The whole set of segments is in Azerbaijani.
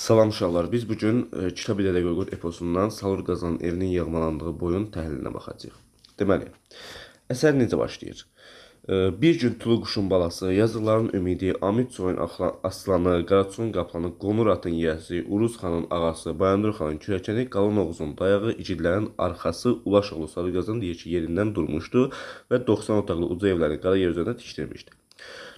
Salam uşaqlar, biz bugün Kitab ilə Qoyqurd eposundan Salur Qazanın evinin yağmalandığı boyun təhlilinə baxacağıq. Deməli, əsər necə başlayır? Bir gün Tulu quşun balası, yazıların ümidi, Amid soyun aslanı, Qaraçunun qaplanı, Qonur atın yiyəsi, Uruz xanın ağası, Bayandur xanın kürəkəni, Qalın Oğuzun dayağı, igidlərin arxası, Ulaşoğlu Salur Qazan deyir ki, yerindən durmuşdu və 90 otaqlı uca evləri qara yer üzərində tikdirmişdi.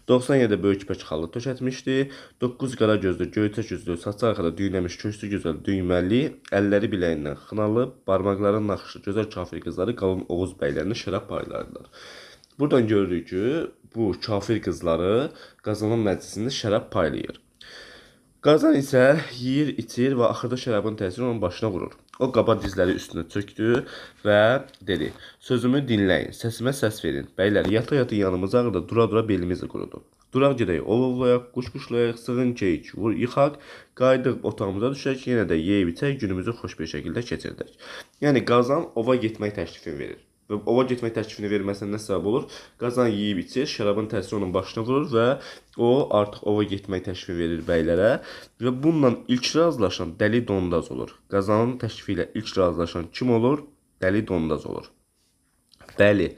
97 böyük ipək xalı tökətmişdi. 9 qara gözlü, göyçək üzlü, saçı arxada düyünləmiş, köksü gözəl, düyməli, əlləri biləyindən xınalı, barmaqları naxışlı, gözəl kafir qızları Qalın Oğuz bəylərini şərab paylardılar. Buradan görürük ki, bu kafir qızları Qazanın məclisində şərab paylayır. Qazan isə yeyir, içir və axırda şərabın təsiri onun başına vurur. O qaba dizləri üstünə çöktü və dedi: "Sözümü dinləyin, səsimə səs verin. Bəylər, yata-yata yanımız ağrıda, dura-dura belimiz qurudu. Duraq gedək, ov-ovlayaq, quş-quşlayaq, sığın keyik, vur yıxaq, qayıdıq otağımıza düşək, yenə də yeyib içək, günümüzü xoş bir şəkildə keçirdək." Yəni Qazan ova getmək təklifini verir. Və ova getmək təklifini verməsinə nə səbəb olur? Qazan yeyib içir, şərabın təsiri onun başına vurur və o artıq ova getmək təklifi verir bəylərə və bununla ilk razılaşan Dəli Dondaz olur. Qazanın təklifi ilə ilk razılaşan kim olur? Dəli Dondaz olur. Bəli,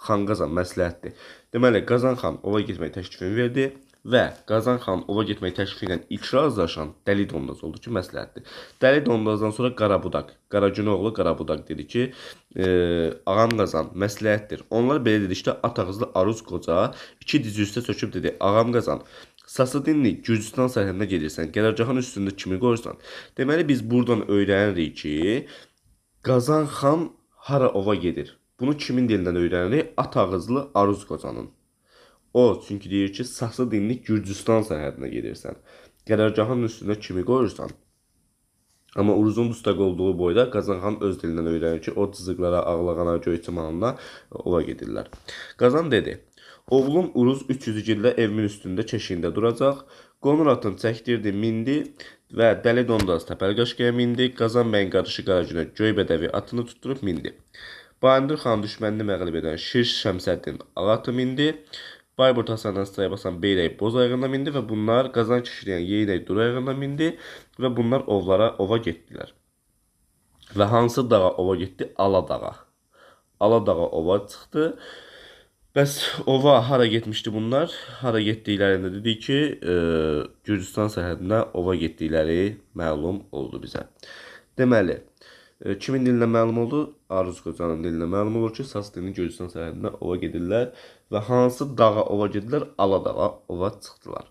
Xan Qazan məsləhətdir. Deməli, Qazan xan ova getmək təklifini verdi və Qazan xan ova getmək təklifi ilə ilk razılaşan Dəli Dondaz oldu ki, məsləhətdir. Dəli Dondazdan sonra Qarabudaq, Qaragün oğlu Qarabudaq dedi ki, Ağam Qazan məsləhətdir. Onlar belə dedikdə at ağızlı Aruz qoca iki dizi üstə çöküb dedi: "Ağam Qazan, Sası dinli Gürcüstan sərhədinə gedirsən, qərargahın üstündə kimi qoyursan?" Deməli, biz buradan öyrənirik ki, Qazan xan hara ova gedir? Bunu kimin dilindən öyrənirik? At ağızlı Aruz qocanın. O, çünki deyir ki, Sası dinli Gürcüstan sərhədinə gedirsən. Qərargahın üstündə kimi qoyursan? Amma Uruzun dustaq olduğu boyda Qazan xan öz dilindən öyrənir ki, o cızıqlara, ağlağana, göyçəmanına ova gedirlər. Qazan dedi: "Oğlum Uruz 300 ildə evimin üstündə keşiyində duracaq. Qonur atın çəkdirdi, mindi və Dəli Dondaz təpəli qaşqaya mindi. Qazan bəyin qarışı Qaragünə Göybədəvi atını tutturub mindi. Bayandur xan düşmənini məğlub edən Şir Şəmsəddin ağ atı mindi. Bayburt Hasandan sıraya basan Beyrək boz ayağına mindi və bunlar Qazan kişiləyən Yeynək dur ayağına mindi və bunlar ova getdilər. Və hansı dağa ova getdi? Aladağa. Aladağa ova çıxdı. Bəs ova hara getmişdi bunlar? Hara getdiklərində dedik ki, Gürcüstan sərhədinə ova getdikləri məlum oldu bizə. Deməli, kimin dilindən məlum oldu? Aruz qocanın dilindən məlum olur ki, Sas dilinin Gürcüstan sərhədinə ova gedirlər və hansı dağa ova gedirlər? Aladağa ova çıxdılar.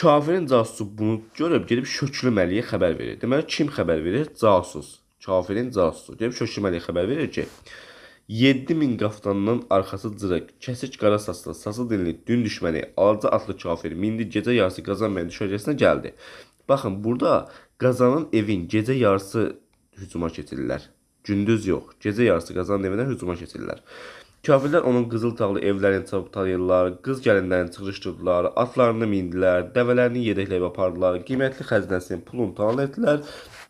Kafirin casusu bunu görüb gedib Şöklü Məliyə xəbər verir. Deməli, kim xəbər verir? Casus. Kafirin casusu. Gedib Şöklü Məliyə xəbər verir ki, 7000 qaftanının arxası cırıq, kəsik qara saçlı, sası dinli, dün düşməni, alaca atlı kafir, mindi gecə yarısı Qazan bəyin düşərgəsinə gəldi. Baxın, burada Qazanın evin gecə yarısı hücuma keçirlər. Gündüz yox, gecə yarısı Qazanın evinə hücuma keçirlər. Kafirlər onun qızıl tağlı evlərini çabuk tanıyırlar, qız gəlinlərini çıxışdırdılar, atlarını mindilər, dəvələrini yedəkləyib apardılar, qiymətli xəzinəsini, pulunu talan etdilər.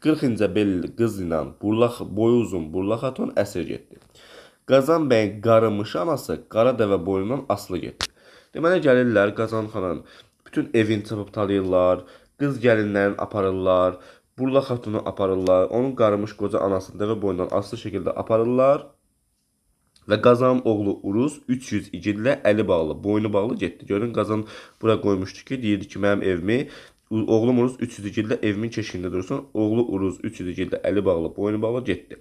40 incə belli qız ilə boyu uzun burlaq xatun əsir getdi. Qazan bəyin qarımış anası qara dəvə boyundan asılı getdi. Deməli, gəlirlər Qazan xanın bütün evini çapıb tanıyırlar, qız gəlinlərini aparırlar, burlaq xatunu aparırlar, onun qarımış qoca anasını dəvə boyundan asılı şəkildə aparırlar. Və Qazanın oğlu Uruz 300 igidlə əli bağlı, boynu bağlı getdi. Görün, Qazan bura qoymuşdu ki, deyirdi ki, mənim evimi, oğlum Uruz 300 igidlə evimin keşiyində dursun. Oğlu Uruz 300 igidlə əli bağlı, boynu bağlı getdi.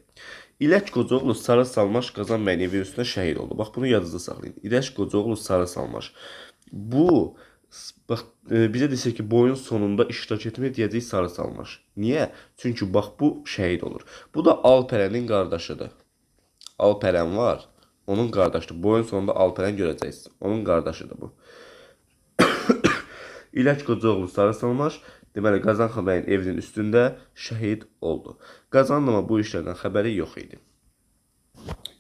İlək Qocaoğlu Sarı Salmaş Qazan bəyin evi üstündə şəhid oldu. Bax, bunu yadınızda saxlayın. İlək Qocaoğlu Sarı Salmaş. Bu, bax, bizə desək ki, boyun sonunda iştirak etmir, deyəcək Sarı Salmaş. Niyə? Çünki, bax, bu şəhid olur. Bu da Alpərənin qardaşıdır. Alpərən var, onun qardaşıdır. Boyun sonunda Alpərən görəcəksiniz. Onun qardaşıdır bu. İlək Qocaoğlu Sarı Salmaş, deməli, Qazan xan bəyin evinin üstündə şəhid oldu. Qazanın amma bu işlərdən xəbəri yox idi.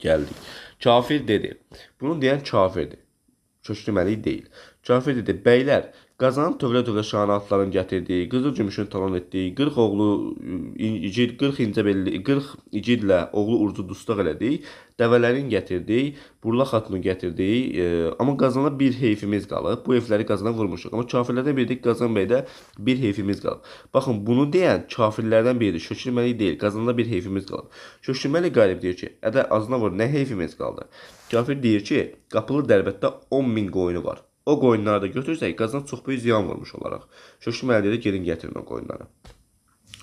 Gəldik. Kafir dedi. Bunu deyən kafirdir. Köklü Məlik deyil. Kafir dedi: "Bəylər, Qazanın tövlə-tövlə şanı atların gətirdiyi, qızıl gümüşün talan etdiyi, 40 oğlu igid, 40 incə belli, 40 igidlə oğlu Urcu dustaq elədik. Dəvələrin gətirdiyi, Burla xatunu gətirdiyi, amma Qazana bir heyfimiz qalıb. Bu heyfləri Qazana vurmuşuq. Amma kafirlərdən biri Qazan bəydə bir heyfimiz qalıb. Baxın, bunu deyən kafirlərdən biridir. Şöklü Məlik deyil. Qazanda bir heyfimiz qalıb. Şöklü Məlik qalib deyir ki, ədə azına vur, nə heyfimiz qaldı? Kafir deyir ki, qapılı Dərbətdə 10.000 qoyunu var. O qoyunları da götürsək, Qazan çox böyük ziyan vurmuş olaraq. Şöklü Məlik deyir, gedin gətirin o qoyunları.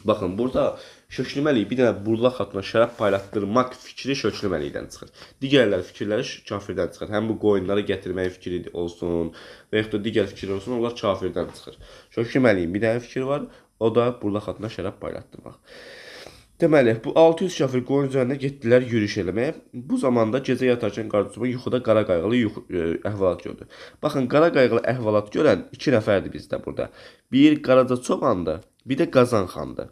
Baxın, burada Şöklü Məlik bir dənə Burla xatuna şərəf paylatdırmaq fikri Şöklü Məlikdən çıxır. Digərlər fikirləri kafirdən çıxır. Həm bu qoyunları gətirmək fikri olsun və yaxud da digər fikir olsun, onlar kafirdən çıxır. Şöklü Məliyin bir dənə fikri var, o da Burla xatuna şərəf paylatdırmaq. Deməli, bu 600 kafir qoyun üzərində getdilər yürüyüş eləməyə. Bu zamanda gecə yatarkən Qaracı yuxuda qara qayğılı əhvalat gördü. Baxın, qara qayğılı əhvalat görən 2 nəfərdir bizdə burada. Bir Qaraca çobandır, bir də Qazan xandır.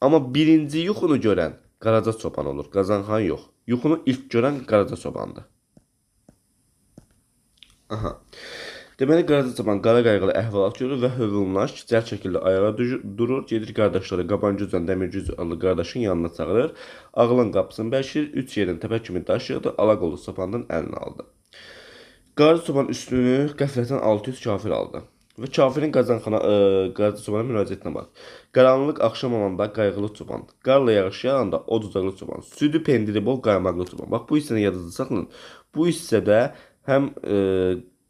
Amma birinci yuxunu görən Qaraca çoban olur, Qazan xan yox. Yuxunu ilk görən Qaraca çobandır. Aha. Deməli, Qaraca çoban qara qayğılı əhvalat görür və hövlnaş cəld şəkildə ayağa durur, gedir qardaşları Qabancıcan, Dəmircüz adlı qardaşın yanına çağırır. Ağılın qapısını bərkir, 3 yerin təpə kimi daşıyırdı, alaqolu sopandan əlini aldı. Qaraca çoban üstünü qəflətən 600 kafir aldı. Və kafirin Qaraca çobana müraciətinə bax. Qaranlıq axşam olanda qayğılı çoban, qarla yağış yağanda oducaqlı çoban, südü pendiri bol qaymaqlı çoban. Bax, bu hissəni yadınızda saxlayın. Bu hissədə həm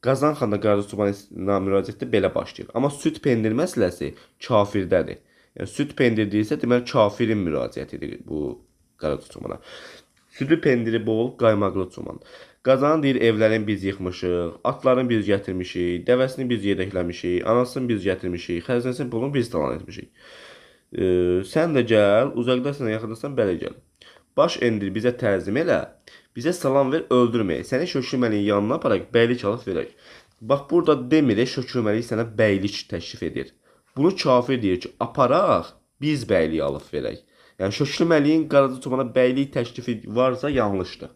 Qazan xan da Qaraca çobana müraciətdə belə başlayır. Amma süd pendir məsələsi kafirdədir. Yəni, süd pendirdirsə, deməli, kafirin müraciətidir bu Qaraca çobana. Südü pendiri bol, qaymaqlı çoban. Qazan deyir, evlərini biz yıxmışıq, atlarını biz gətirmişik, dəvəsini biz yedəkləmişik, anasını biz gətirmişik, xəzinəsinin pulunu biz talan etmişik. Sən də gəl, uzaqdasan, yaxındasan, belə gəl. Baş endir, bizə təzim elə, bizə salam ver, öldürməyək. Səni Şöklü Məliyin yanına aparaq, bəylik alıb verək. Bax, burada demir, Şöklü Məlik sənə bəylik təklif edir. Bunu kafir deyir ki, aparaq, biz bəyliyi alıb verək. Yəni, Şöklü Məliyin Qaraca çobana bəylik təklifi varsa, yanlışdır.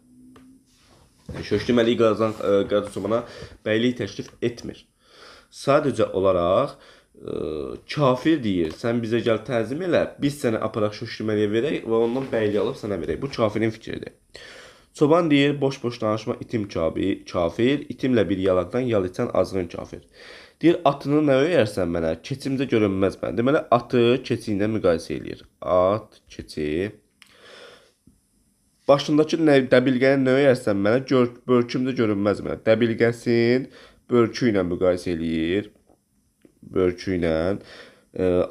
Yəni, Şöklü Məlik Qaraca çobana bəylik təklif etmir. Sadəcə olaraq kafir deyir, sən bizə gəl təzim elə, biz səni aparaq Şöklü Məliyə verək və ondan bəylik alıb sənə verək. Bu kafirin fikridir. Çoban deyir, boş-boş danışma itim kafir, itimlə bir yalaqdan yal içən azğın kafir. Deyir, atını nə öyərsən mənə, keçimcə görünməz mən. Deməli, atı keçi ilə müqayisə eləyir. At, keçi. Başındakı dəbilqəni nə öyərsən mənə, börkümcə görünməz mənə. Dəbilqəsin börkü ilə müqayisə eləyir. Börkü ilə.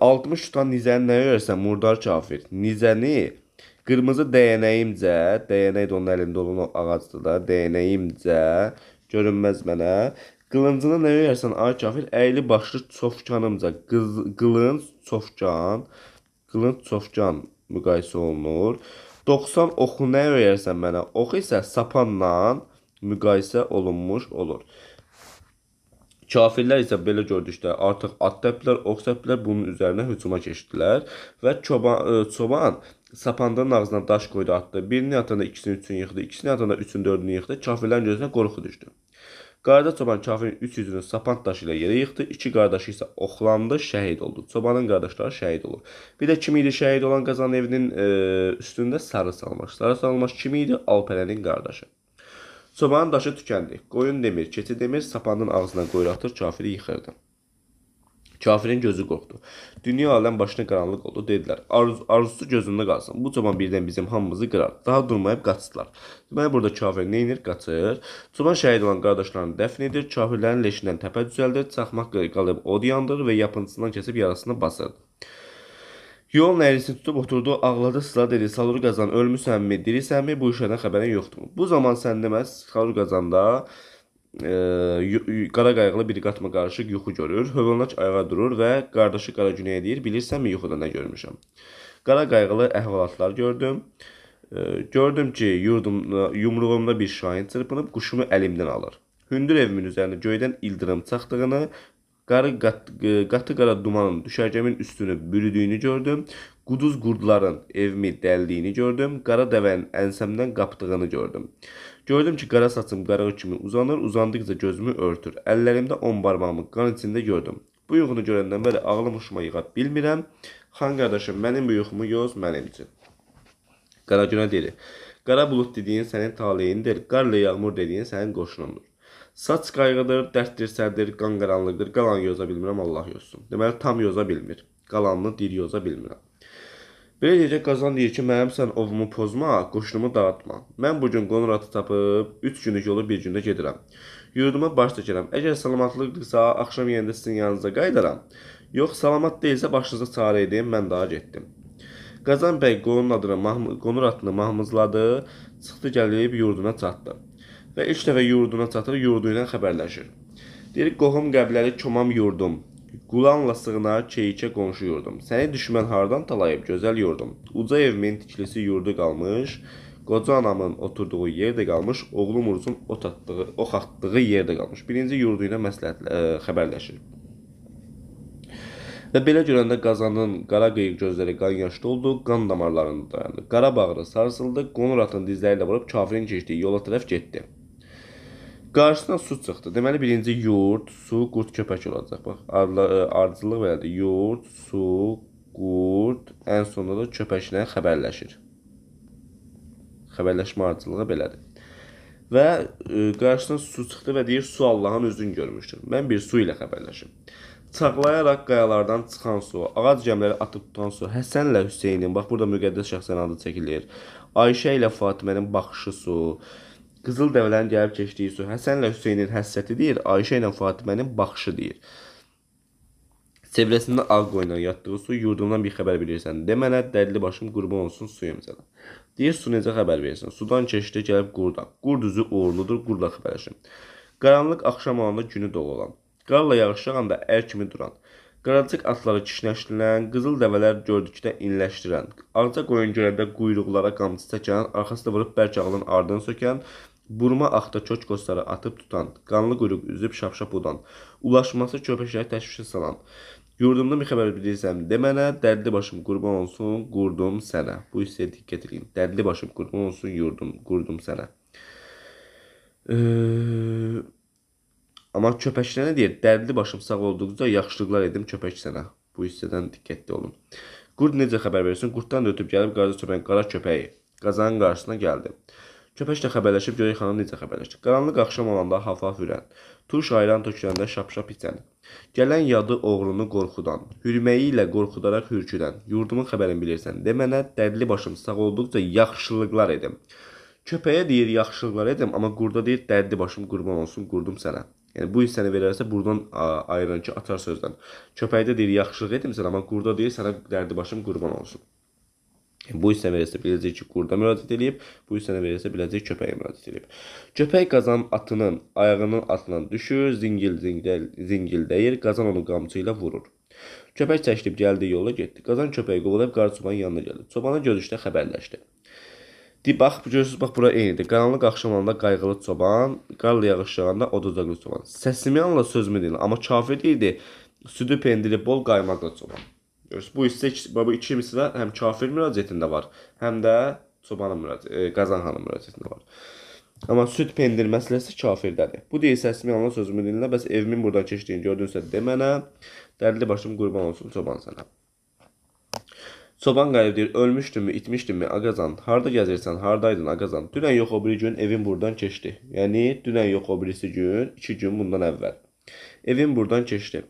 60 tutan nizəni nə öyərsən, murdar kafir. Nizəni qırmızı dəyənəyimcə, dəyənək də onun əlində olan o ağacdır da, dəyənəyimcə görünməz mənə. Qılıncını nə öyərsən, ay kafir, əyli başlı çofkanımca, qılınc çofkan müqayisə olunur. 90 oxu nə öyərsən mənə, ox isə sapanla müqayisə olunmuş olur. Kafirlər isə belə gördükdə artıq at təpdilər, ox təpdilər, bunun üzərinə hücuma keçdilər və çoban sapandanın ağzına daş qoydu, atdı. Birini atanda ikisini üçün yıxdı, ikisini atanda üçün dördünü yıxdı. Kafirlərin gözünə qorxu düşdü. Qaraca çoban kafirin 3 yüzünü sapan daşı ilə yerə yıxdı. 2 qardaşı isə oxlandı, şəhid oldu. Çobanın qardaşları şəhid olur. Bir də kim idi şəhid olan Qazan evinin üstündə sarı salmış. Sarı salmış kim idi? Alpərənin qardaşı. Çobanın daşı tükəndi. Qoyun demir, keçi demir, sapanın ağzına qoyur atır, kafiri yıxırdı. Kafirin gözü qorxdu. Dünya aləm başına qaranlıq oldu, dedilər. Arzusu gözündə qalsın. Bu çoban birdən bizim hamımızı qırar. Daha durmayıb qaçdılar. Deməli, burada kafir neynir? Qaçır. Çoban şəhid olan qardaşlarını dəfn edir. Kafirlərin leşindən təpə düzəldir. Çaxmaq qalıb od yandırır və yapıncısından kəsib yarasını basırdı. Yolun əyrisini tutub oturdu, ağladı, sıra dedi, Salur Qazan, ölmüsənmi, dirisənmi, bu işlərdən xəbərin yoxdur. Bu zaman sən deməz, Salur Qazanda qara qayğılı bir qatma qarışıq yuxu görür, hövlnaç ayağa durur və qardaşı Qara Günəyə deyir, bilirsənmi yuxuda nə görmüşəm? Qara qayğılı əhvalatlar gördüm. Gördüm ki, yumruğumda bir şahin çırpınıb, quşumu əlimdən alır. Hündür evimin üzərində göydən ildırım çaxdığını, Qatı qara dumanın düşərgəmin üstünü bürüdüyünü gördüm. Quduz qurdların evimi dəldiyini gördüm. Qara dəvənin ənsemdən qapdığını gördüm. Gördüm ki, qara saçım qarığı kimi uzanır, uzandıqca gözümü örtür. Əllərimdə 10 barmağımı qan içində gördüm. Bu yuxunu görəndən bəri ağlım hoşuma yığa bilmirəm. Xan qardaşım, mənim bu yuxumu yoz mənim üçün. Qaragünə dedi. Qara bulut dediyin sənin taleyindir, qarla yağmur dediyin sənin qoşunundur. Saç qayğıdır, dərddir, qan qaranlıqdır, qalan yoza bilmirəm, Allah yozsun. Deməli, tam yoza bilmir. Qalanını dir yoza bilmirəm. Belə deyəcək, Qazan deyir ki, mənim sən ovumu pozma, qoşunumu dağıtma. Mən bugün qonur atı tapıb, 3 günlük yolu bir gündə gedirəm. Yurduma baş çəkirəm. Əgər salamatlıqdırsa, axşam yenə də sizin yanınıza qayıdaram. Yox, salamat deyilsə, başınıza çarə edeyim, mən daha getdim. Qazan bəy qonur atını mahmızladı, çıxdı gəlib yurduna çatdı. Və ilk dəfə yurduna çatır, yurdu ilə xəbərləşir. Deyir, qohum qəbiləli komam yurdum, qulanla sığınar, keyikə qonşu yurdum. Səni düşmən hardan talayıb, gözəl yurdum. Uca evimin tiklisi yurdu qalmış, qoca anamın oturduğu yerdə qalmış, oğlum Uruzun ox atdığı yerdə qalmış. Birinci yurdu ilə xəbərləşir. Və belə görəndə Qazanın qara qıyıq gözləri qan yaşlı oldu, qan damarlarında dayandı. Qara bağrı sarsıldı, qonur atın dizləri ilə vurub kafirin keçdiyi yola tərəf getdi. Qarşısına su çıxdı. Deməli, birinci yurd, su, qurd, köpək olacaq. Bax, ardıcıllıq belədir. Yurd, su, qurd, ən sonunda da köpəklə xəbərləşir. Xəbərləşmə ardıcılığı belədir. Və qarşısına su çıxdı və deyir, su Allahın üzünü görmüşdür. Mən bir su ilə xəbərləşim. Çağlayaraq qayalardan çıxan su, ağac gəmləri atıb tutan su, Həsənlə Hüseynin, bax burada müqəddəs şəxsən adı çəkilir. Ayşə ilə Fatimənin baxışı su, Qızıl dəvələrin gəlib keçdiyi su, Həsənlə Hüseynin həssəti deyir, Ayşə ilə Fatimənin baxışı deyir. Çevrəsində ağ qoyundan yatdığı su, yurdumdan bir xəbər bilirsən. De mənə, dərli başım qurban olsun suyum sənə. Deyir, su necə xəbər verirsən? Sudan keçdi, gəlib qurda. Qurd üzü uğurludur, qurdla xəbərləşim. Qaranlıq axşam olanda günü dolu olan. Qarla yağış yağanda ər kimi duran. Qaracıq atları kişnəşdirən, qızıl dəvələr gördükdə inləşdirən. Ağca qoyun görəndə quyruqlara qamçı çəkən, arxasında vurub bərk ağlın ardını sökən, burma axta köç qostları atıb tutan, qanlı quyruq üzüb şapşap udan, ulaşması köpəkləri təşvişə salan. Yurdumda bir xəbər bilirsəm, de mənə, dərdli başım qurban olsun, qurdum sənə. Bu hissəyə diqqət edin. Dərdli başım qurban olsun, qurdum sənə. Amma köpəklərə deyir, dərdli başım sağ olduqca yaxşılıqlar edim köpək sənə. Bu hissədən diqqətli olun. Qurd necə xəbər verirsin? Qurddan da ötüb gəlib qarşı çöpən qara köpəyi Qazanın qarşısına gəldi. Köpəklə xəbərləşib görək xanım necə xəbərləşdi. Qaranlıq axşam olanda hafaf ürən, turş ayran töküləndə şapşap içən, gələn yadı oğrunu qorxudan, hürməyi ilə qorxudaraq hürküdən, yurdumun xəbərini bilirsən, de mənə, dərdli başım sağ olduqca yaxşılıqlar edim. Köpəyə deyir yaxşılıqlar edim, amma qurda deyir dərdli başım qurban olsun, qurdum sənə. Yəni bu hissəni verərsə buradan ayıran ki, atar sözdən. Köpəkdə deyir yaxşılıq edim sənə, amma qurda deyir sənə dərdi başım qurban olsun. Bu hissəni verirsə biləcək ki, qurda müraciət edib, bu hissəni verirsə biləcək köpəyə müraciət edib. Köpək Qazan atının ayağının altından düşür, zingil deyir, Qazan onu qamçı ilə vurur. Köpək çəkilib gəldiyi yola getdi. Qazan köpəyi qovalayıb qara çobanın yanına gəldi. Çobana görüşdə xəbərləşdi. Bax, görürsünüz, bax, bura eynidir. Qaranlıq axşam olanda qayğılı çoban, qarla yağış yağanda oduzaqlı çoban. Səsimi anla sözümü deyil, amma kafir deyildi, südü pendili bol qaymaqlı çoban. Görürsünüz, bu hissə, bu iki misra həm kafir müraciətində var, həm də Qazan xanım müraciətində var. Amma süd pendir məsələsi kafirdədir. Bu deyil, səsimi anla sözümü deyil, bəs evimin buradan keçdiyini gördünsə de mənə, dərli başım qurban olsun çoban sənə. Çoban qayıb deyir, ölmüşdünmü, itmişdinmi, Aqazan, harda gəzirsən, hardaydın, Aqazan? Dünən yox o biri gün evim buradan keçdi. Yəni, dünən yox o birisi gün, 2 gün bundan əvvəl. Evim buradan keçdi.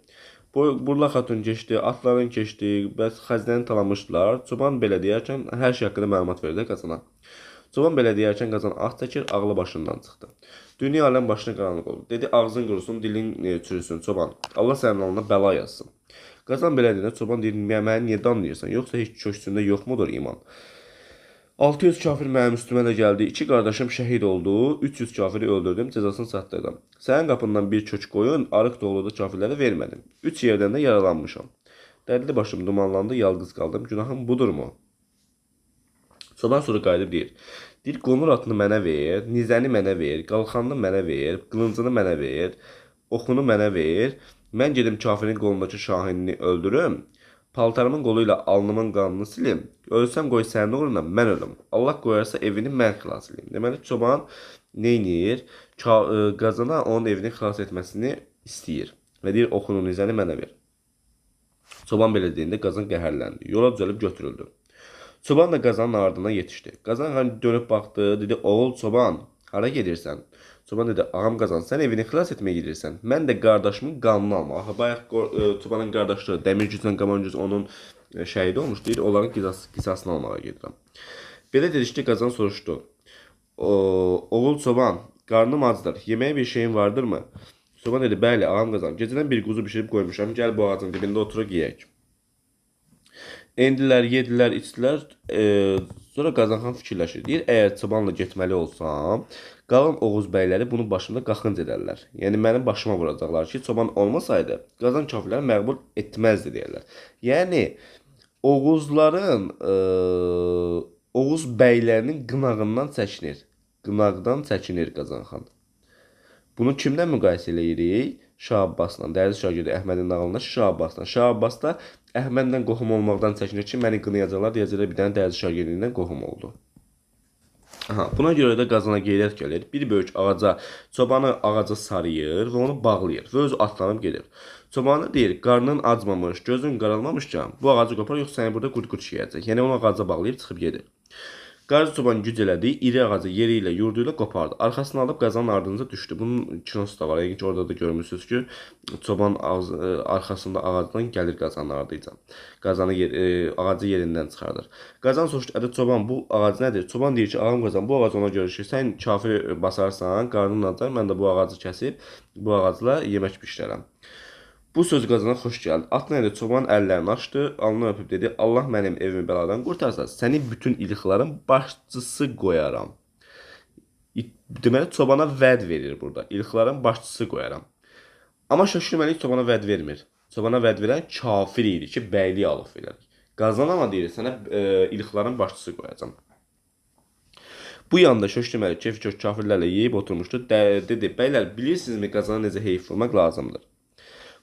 Burla xatun keçdi, atların keçdi, bəs xəzinəni talamışdılar. Çoban belə deyərkən hər şey haqqında məlumat verdi Qazana. Çoban belə deyərkən Qazan ah çəkir, ağlı başından çıxdı. Dünya aləm başına qaranlıq oldu. Dedi, ağzın qurusun, dilin çürüsün, çoban. Allah sənin alına bəla yazsın. Qazan belə deyəndə çoban deyir, məni niyə danlayırsan, yoxsa heç köksündə yoxmudur iman? 600 kafir mənim üstümə də gəldi, 2 qardaşım şəhid oldu, 300 kafiri öldürdüm, cəzasını çatdırdım. Sənin qapından bir kök qoyun, arıq doğuluda kafirlərə vermədim. 3 yerdən də yaralanmışam. Dərli başım dumanlandı, yalqız qaldım, günahım budurmu? Çoban sonra qayıdıb deyir, qonur atını mənə ver, nizəni mənə ver, qalxanını mənə ver, qılıncını mənə ver, oxunu mənə ver, Mən gedim kafirin qolundakı şahinini öldürüm. Paltarımın qoluyla alnımın qanını silim. Ölsəm qoy sənin uğruna mən ölüm. Allah qoyarsa evini mən xilas edeyim. Deməli çoban neynir? Qazana onun evini xilas etməsini istəyir. Və deyir oxunun nizəni mənə ver. Çoban belə deyəndə qazan qəhərləndi. Yola düzəlib götürüldü. Çoban da qazanın ardından yetişdi. Qazan dönüb baxdı, dedi oğul çoban hara gedirsən? Çoban dedi ağam qazan sən evini xilas etməyə gedirsən. Mən də qardaşımın qanını almaq. Axı bayaq çobanın qardaşı Dəmir Güclə Qaman Güc onun şəhidi olmuş deyir. Onların qisasını almağa gedirəm. Belə dedikdə qazan soruşdu. Oğul çoban qarnım acdır. Yeməyə bir şeyin vardırmı? Çoban dedi bəli ağam qazan. Gecədən bir quzu bişirib qoymuşam. Gəl bu ağacın dibində oturub yeyək. Endilər, yedilər, içdilər. Sonra Qazanxan fikirləşir. Deyir, əgər çobanla getməli olsam, qalan Oğuz bəyləri bunu başımda qaxınc edərlər. Yəni mənim başıma vuracaqlar ki, çoban olmasaydı, Qazan kafirləri məqbul etməzdi deyirlər. Yəni Oğuzların, Oğuz bəylərinin qınağından çəkinir. Qınaqdan çəkinir Qazanxan. Bunu kimdən müqayisə eləyirik? Şah Abbasla, dəyərli şagirdi Əhmədin nağılında Şah Abbasla. Şah Abbas da Əhmədlə qohum olmaqdan çəkinir ki, məni qınayacaqlar, deyəcəklər bir dənə dəyərli şagirdindən qohum oldu. Buna görə də Qazana qeyrət gəlir. Bir böyük ağaca, çobanı ağaca sarıyır və onu bağlayır və özü atlanıb gedir. Çobanı deyir, qarnın acmamış, gözün qaralmamışkən bu ağacı qopar, yox səni burada qurd-qurd yeyəcək. Yəni onu ağaca bağlayıb çıxıb gedir. Qarcı çoban güc elədi, iri ağacı yeri ilə, yurdu ilə qopardı. Arxasını alıb qazanın ardınca düşdü. Bunun kinosu da var. Yəni ki, orada da görmürsünüz ki, çoban arxasında ağacdan gəlir qazanın ardınca. Qazanı ağacı yerindən çıxardır. Qazan soruşdu, ədə çoban bu ağac nədir? Çoban deyir ki, ağam qazan bu ağac ona görə ki, sən kafir basarsan, qarnın acar, mən də bu ağacı kəsib, bu ağacla yemək bişirərəm. Bu söz Qazana xoş gəldi. Atına elə çoban əllərini açdı, alnına öpüb dedi, Allah mənim evimi bəladan qurtarsa, səni bütün iliklərin başçısı qoyaram. Deməli, çobana vəd verir burada. İliklərin başçısı qoyaram. Amma şaşırməlik çobana vəd vermir. Çobana vəd verən kafir idi ki, bəyliyi alıb verər. Qazan ama deyir, sənə iliklərin başçısı qoyacam. Bu yanda şaşırməlik keyfi kafirlərlə yeyib oturmuşdu. Dedi, bəylər, bilirsinizmi Qazana necə heyf vurmaq lazımdır?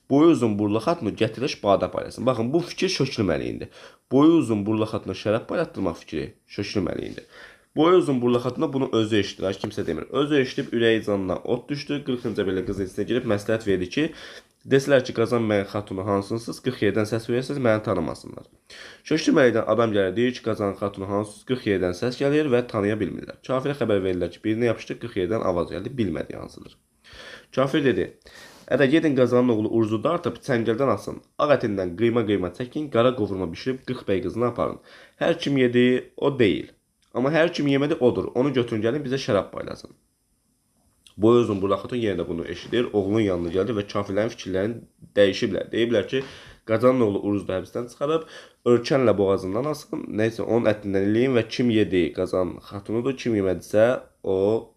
Boyu uzun burla xatını gətiriş badə paylasın. Baxın, bu fikir Şöklü Məliyindir. Boyu uzun burla xatını şərəf paylatdırmaq fikri Şöklü Məliyindir. Boyu uzun burla xatına bunu özü eşitdir, kimsə demir. Özü eşitib ürəyi canına ot düşdü. 40-cı belə qızın içinə girib məsləhət verdi ki, desələr ki, Qazan mənim xatunu hansınsız, 47-dən səs verirsiniz, məni tanımasınlar. Şöklü Məliydən adam gəlir, deyir ki, Qazan xatunu hansınsız, 47-dən səs gəlir və tanıya bilmirlər. Kafirə xəbər verirlər ki, birini yapışdı, 47-dən avaz gəldi, bilmədi hansıdır. Kafir dedi, ədə gedin Qazanın oğlu Urzu dartıb çəngəldən asın. Ağ ətindən qıyma çəkin, qara qovurma bişirib 40 bəy qızını aparın. Hər kim yedi, o deyil. Amma hər kim yemədi, odur. Onu götürün gəlin, bizə şərab paylasın. Boyu uzun burla xatun yenə də bunu eşidir. Oğlunun yanına gəldi və kafirlərin fikirlərini dəyişiblər. Deyiblər ki, Qazanın oğlu Uruzda həbsdən çıxarıb, ölkənlə boğazından asın. Neysə, onun ətindən eləyin və kim yedi Qazan xatunudur, kim yemədisə, o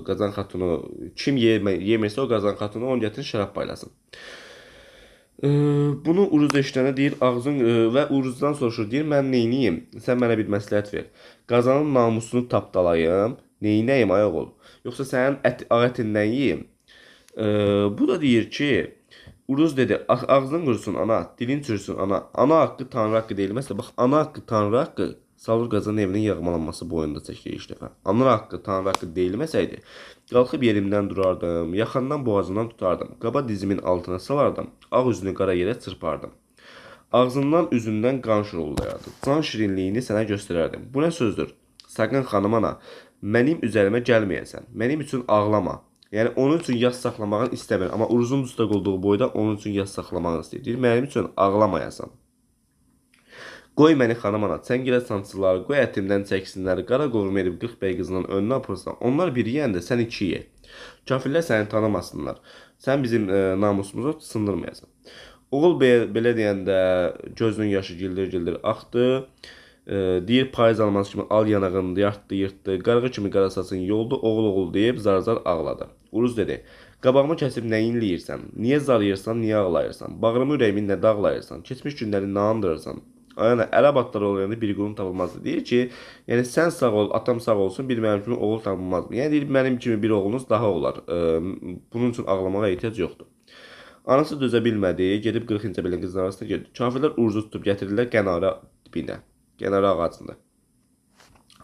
Qazan xatunu, kim yemirsə o Qazan xatunu onu gətirin şərab paylasın. Bunu Uruz eşidənə deyir, ağzın və Uruzdan soruşur, deyir, mən neyniyim? Sən mənə bir məsləhət ver. Qazanın namusunu tapdalayım, neynəyim ayaq ol? Yoxsa sənin ağ ətindən yiyim? Bu da deyir ki, Uruz dedi, ağzın qurusun ana, dilin çürsün ana. Ana haqqı Tanrı haqqı deyilməzsə, bax, ana haqqı Tanrı haqqı Salur Qazanın evinin yağmalanması boyunda çəkilir ilk dəfə. Ana haqqı Tanrı haqqı deyilməsəydi, qalxıb yerimdən durardım, yaxandan boğazından tutardım, qaba dizimin altına salardım, ağ üzünü qara yerə çırpardım. Ağzından üzündən qan şuruldardı. Can şirinliyini sənə göstərərdim. Bu nə sözdür? Sakın xanım ana, mənim üzərimə gəlməyəsən, mənim üçün ağlama. Yəni, onun üçün yas saxlamağını istəmir. Amma Uruzun dustaq olduğu boyda onun üçün yas saxlamağını istəyir. Deyir, mənim üçün ağlamayasan. Qoy məni xanım ana, sən gilə sancılar, qoy ətimdən çəksinlər, qara qovurma edib 40 bəy qızının önünə apırsan, onlar bir yeyəndə sən iki ye. Kafirlər səni tanımasınlar, sən bizim namusumuzu sındırmayasan. Oğul belə deyəndə gözünün yaşı gildir axdı, deyir payız alması kimi al yanağını yırtdı, qarğı kimi qara saçın yoldu, oğul deyib zar-zar ağladı. Uruz dedi, qabağımı kəsib nə inləyirsən, niyə zarıyırsan, niyə ağlayırsan, bağrımı ürəyimi nə dağlayırsan, keçmiş günləri nə andırırsan. Yəni, ərəb atları olanda bir qulun tapılmazdı. Deyir ki, yəni sən sağ ol, atam sağ olsun, bir mənim kimi oğul tapılmazdı. Yəni, deyir, mənim kimi bir oğlunuz daha olar. Bunun üçün ağlamağa ehtiyac yoxdur. Anası dözə bilmədi, gedib 40-cı belin qızlar arasında getdi. Kafirlər uruzu tutub gətirirlər Qənara dibinə, Qənara ağacında.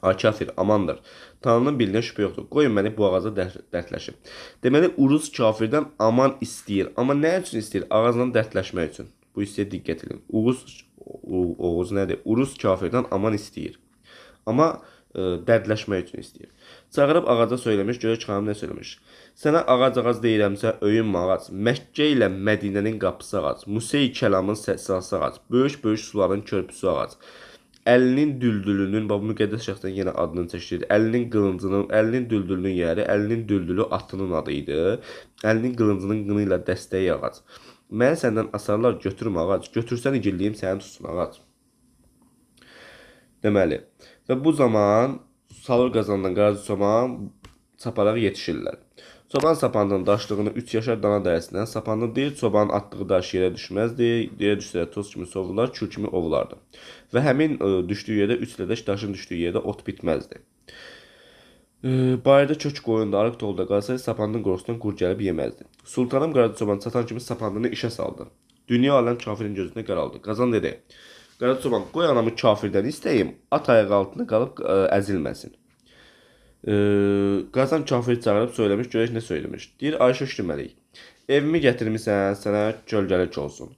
Ay kafir, amandır. Tanrının bilinə şübhə yoxdur. Qoyun məni bu ağaca dərdləşim. Deməli, Uruz kafirdən aman istəyir. Amma nə üçün istəyir? Ağacla dərdləşmək üçün. Bu hissəyə diqqət edin. Oğuz nədir? Uruz kafirdən aman istəyir. Amma dərdləşmək üçün istəyir. Çağırıb ağaca söyləmiş, görək xanım nə söyləmiş. Sənə ağac deyirəmsə, öyünmə ağac. Məkkə ilə Mədinənin qapısı ağac. Musey kəlamın səsiası ağac. Böyük suların körpüsü ağac. Əlinin düldülünün, bu müqəddəs şəxsdən yenə adını çəkir. Əlinin qılıncının, əlinin düldülünün yeri, əlinin düldülü atının adı idi. Əlinin qılıncının qını ilə dəstəyi ağac. Məni səndən asarlar, götürmə ağac. Götürsən igilliyim səni tutsun ağac. Deməli, və bu zaman Salur Qazandan Qaraca Çoban saparaq yetişirlər. Çoban sapandının daşlığını 3 yaşar dana dərisindən sapandı deyir. Çobanın atdığı daş yerə düşməzdi. Yerə düşsə toz kimi sovular, kül kimi ovulardı. Və həmin düşdüyü yerdə 3 lədəş daşın düşdüyü yerdə ot bitməzdi. Bayırda kök qoyunda, arıq dolda qalsaydı sapandının qorxusundan qur gəlib yeməzdi. Sultanım Qaraca Çoban çatan kimi sapandını işə saldı. Dünya aləm kafirin gözündə qaraldı. Qazan dedi: Qaraca Çoban, qoy anamı kafirdən istəyim, at ayağı altında qalıb əzilməsin. Qazan kafiri çağırıb söyləmiş, görək nə söyləmiş. Deyir, Ayşə deməliyik. Evimi gətirmisən, sənə gölgəlik olsun.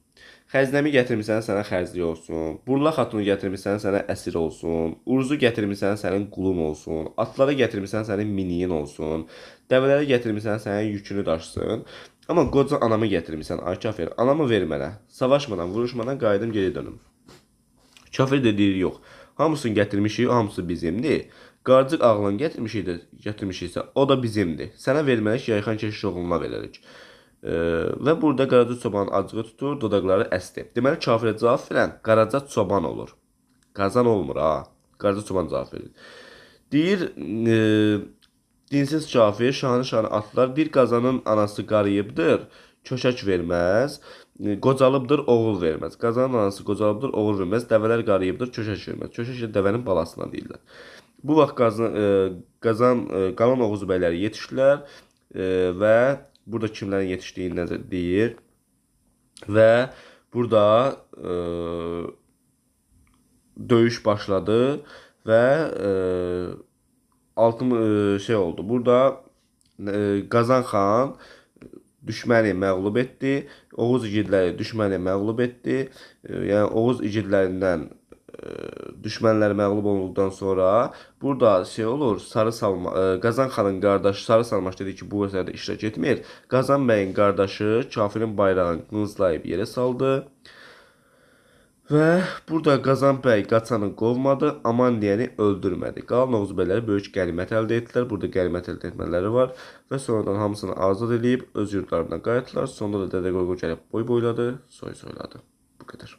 Xəzinəmi gətirmisən, sənə xərzlik olsun. Burla xatunu gətirmisən, sənə əsir olsun. Uruzu gətirmisən, sənin qulun olsun. Atları gətirmisən, sənin miniyin olsun. Dəvələri gətirmisən, sənin yükünü daşısın. Amma qoca anamı gətirmisən, ay kafir, anamı ver mənə. Savaşmadan, vuruşmadan qayıdım, geri dönüm. Kafir də deyir, yox. Hamısını gətirmişik, hamısı bizimdir. Qarcıq ağlan gətirmişiksə, o da bizimdir. Sənə verməliyik, yayxan keşiş oğluna verərik. Və burada Qaraca Çobanın acığı tutur, dodaqları əsdi. Deməli, kafirə cavab verən Qaraca Çoban olur. Qazan olmur, ha. Qaraca Çoban cavab verir. Deyir, dinsiz kafir, şanı atlar. Bir qazanın anası qarıyıbdır, köşək verməz. Qocalıbdır, oğul verməz. Qazanın anası qocalıbdır, oğul verməz. Dəvələr qarıyıbdır, köşək verməz. Köşək ilə dəvənin balasına deyirlər. Bu vaxt qalan Oğuz bəyləri yetişdilər və burada kimlərin yetişdiyini deyir və burada döyüş başladı və oldu. Burada Qazan xan düşməni məğlub etdi. Oğuz igidləri düşməni məğlub etdi. Yəni Oğuz igidlərindən düşmənlər məğlub olduqdan sonra burada olur, Qazan xanın qardaşı Sarı Salmaş dedi ki, bu əsərdə iştirak etmir. Qazan bəyin qardaşı kafirin bayrağını qınızlayıb yerə saldı. Və burada Qazan bəy qaçanı qovmadı, aman deyəni öldürmədi. Qalan Oğuz bəyləri böyük qənimət əldə etdilər. Burada qənimət əldə etmələri var və sonradan hamısını azad edib öz yurdlarına qayıtdılar. Sonunda da Dədə Qorqud gəlib boyladı, soyladı. Bu qədər.